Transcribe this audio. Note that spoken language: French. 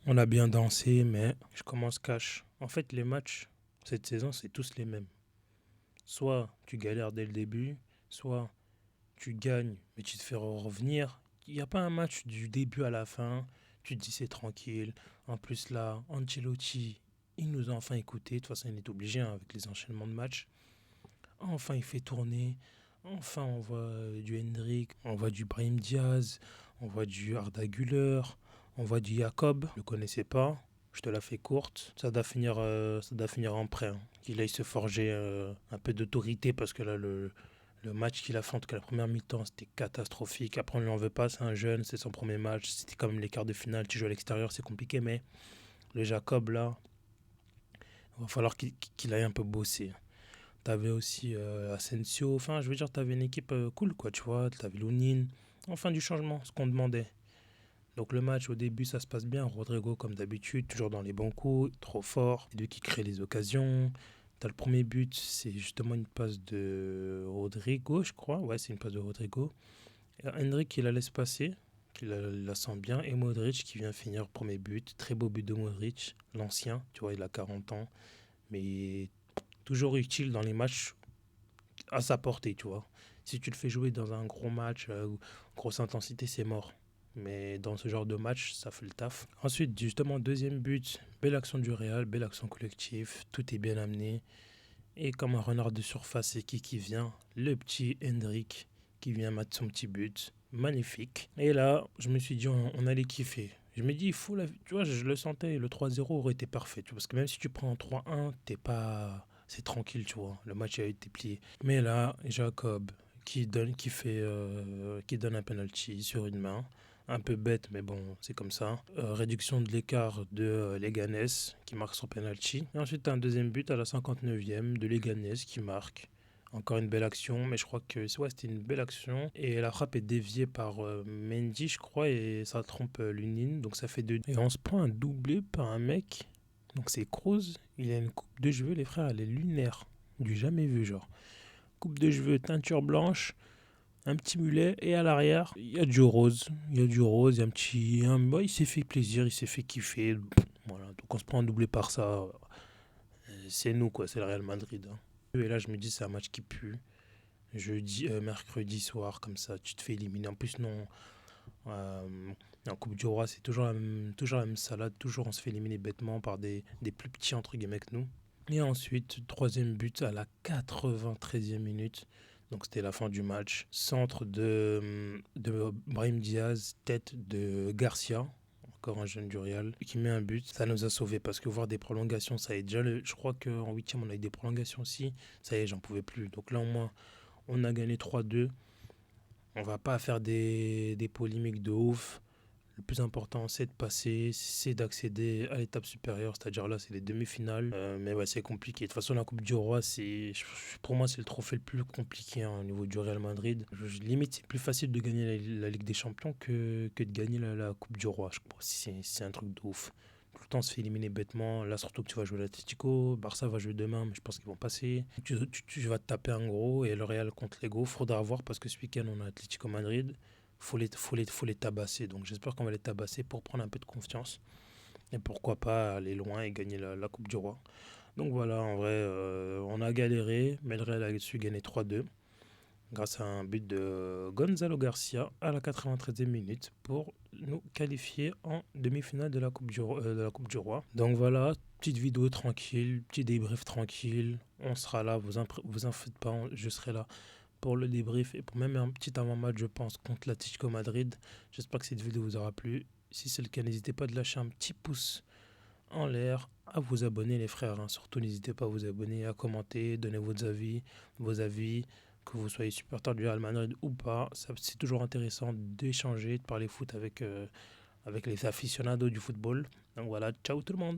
On a bien dansé, mais je commence cash. En fait, les matchs, cette saison, c'est tous les mêmes. Soit tu galères dès le début, soit tu gagnes, mais tu te fais revenir. Il n'y a pas un match du début à la fin. Tu te dis c'est tranquille. En plus, là, Ancelotti, il nous a enfin écoutés. De toute façon, il est obligé hein, avec les enchaînements de matchs. Enfin, il fait tourner. Enfin, on voit du Hendrick, on voit du Brahim Diaz, on voit du Arda Güler, on voit du Jacob. Je le connaissais pas. Je te la fais courte. Ça doit finir en prêt. Hein. Qu'il aille se forger un peu d'autorité parce que là, le match qu'il a fait, en tout cas la première mi-temps, c'était catastrophique. Après, on ne lui en veut pas, c'est un jeune, c'est son premier match. C'était comme les quarts de finale, tu joues à l'extérieur, c'est compliqué, mais le Jacob, là, il va falloir qu'il aille un peu bosser. T'avais aussi Asensio. Enfin, je veux dire, t'avais une équipe cool, quoi, tu vois. T'avais Lounine. Enfin, du changement, ce qu'on demandait. Donc, le match, au début, ça se passe bien. Rodrigo, comme d'habitude, toujours dans les bons coups, trop fort. C'est lui qui crée les occasions. T'as le premier but, c'est justement une passe de Rodrigo, je crois. Ouais, c'est une passe de Rodrigo. Et Hendrick qui la laisse passer, qui la sent bien. Et Modric qui vient finir premier but. Très beau but de Modric, l'ancien. Tu vois, il a 40 ans. Mais toujours utile dans les matchs à sa portée, tu vois. Si tu le fais jouer dans un gros match, grosse intensité, c'est mort. Mais dans ce genre de match, ça fait le taf. Ensuite, justement, deuxième but, belle action du Real, belle action collective, tout est bien amené. Et comme un renard de surface, c'est qui vient? Le petit Hendrick qui vient mettre son petit but. Magnifique. Et là, je me suis dit, on allait kiffer. Je me dis, il faut la. Tu vois, je le sentais, le 3-0 aurait été parfait. Tu vois, parce que même si tu prends un 3-1, t'es pas. C'est tranquille, tu vois. Le match a été plié. Mais là, Jacob, qui donne un penalty sur une main. Un peu bête, mais bon, c'est comme ça. Réduction de l'écart de Leganés qui marque son penalty. Et ensuite, un deuxième but à la 59e de Leganés qui marque. Encore une belle action, mais je crois que ouais, c'était une belle action. Et la frappe est déviée par Mendy, je crois, et ça trompe Lunin. Donc ça fait 2. Et on se prend un doublé par un mec. Donc c'est Kroos. Il a une coupe de cheveux, les frères, elle est lunaire. Du jamais vu, genre. Coupe de cheveux, teinture blanche, un petit mulet, et à l'arrière, il y a du rose. Il y a du rose, il y a un petit. Bah, il s'est fait plaisir, il s'est fait kiffer. Voilà, donc on se prend un doublé par ça. C'est nous, quoi, c'est le Real Madrid. Hein. Et là, je me dis, c'est un match qui pue. Mercredi soir, comme ça, tu te fais éliminer. En plus, non. En Coupe du Roi, c'est toujours la même salade. Toujours, on se fait éliminer bêtement par des plus petits, entre guillemets, que nous. Et ensuite, troisième but à la 93e minute. Donc c'était la fin du match. Centre de Brahim Diaz, tête de Garcia, encore un jeune du Real, qui met un but. Ça nous a sauvés parce que voir des prolongations, ça y est déjà. Je crois qu'en huitième, on a eu des prolongations aussi. Ça y est, j'en pouvais plus. Donc là, au moins, on a gagné 3-2. On va pas faire des polémiques de ouf. Le plus important, c'est de passer, c'est d'accéder à l'étape supérieure, c'est-à-dire là, c'est les demi-finales. Mais ouais, c'est compliqué. De toute façon, la Coupe du Roi, pour moi, c'est le trophée le plus compliqué hein, au niveau du Real Madrid. Limite, c'est plus facile de gagner la Ligue des Champions que de gagner la Coupe du Roi. Je crois c'est un truc de ouf. Tout le temps, on se fait éliminer bêtement. Là, surtout que tu vas jouer l'Atlético. Barça va jouer demain, mais je pense qu'ils vont passer. Tu vas te taper un gros et le Real contre les gros. Faudra voir parce que ce week-end, on a Atlético Madrid. Faut les tabasser. Donc j'espère qu'on va les tabasser pour prendre un peu de confiance. Et pourquoi pas aller loin et gagner la Coupe du Roi. Donc voilà, en vrai, on a galéré, mais le Real a su gagner 3-2 grâce à un but de Gonzalo Garcia à la 93e minute pour nous qualifier en demi-finale de la Coupe du Roi. Donc voilà, petite vidéo tranquille, petit débrief tranquille. On sera là, vous en faites pas, je serai là pour le débrief et pour même un petit avant-match, je pense, contre l'Atlético Madrid. J'espère que cette vidéo vous aura plu. Si c'est le cas, n'hésitez pas à lâcher un petit pouce en l'air, à vous abonner les frères. Hein. Surtout, n'hésitez pas à vous abonner, à commenter, donner vos avis, que vous soyez supporter du Real Madrid ou pas. C'est toujours intéressant d'échanger, de parler foot avec les aficionados du football. Donc voilà, ciao tout le monde.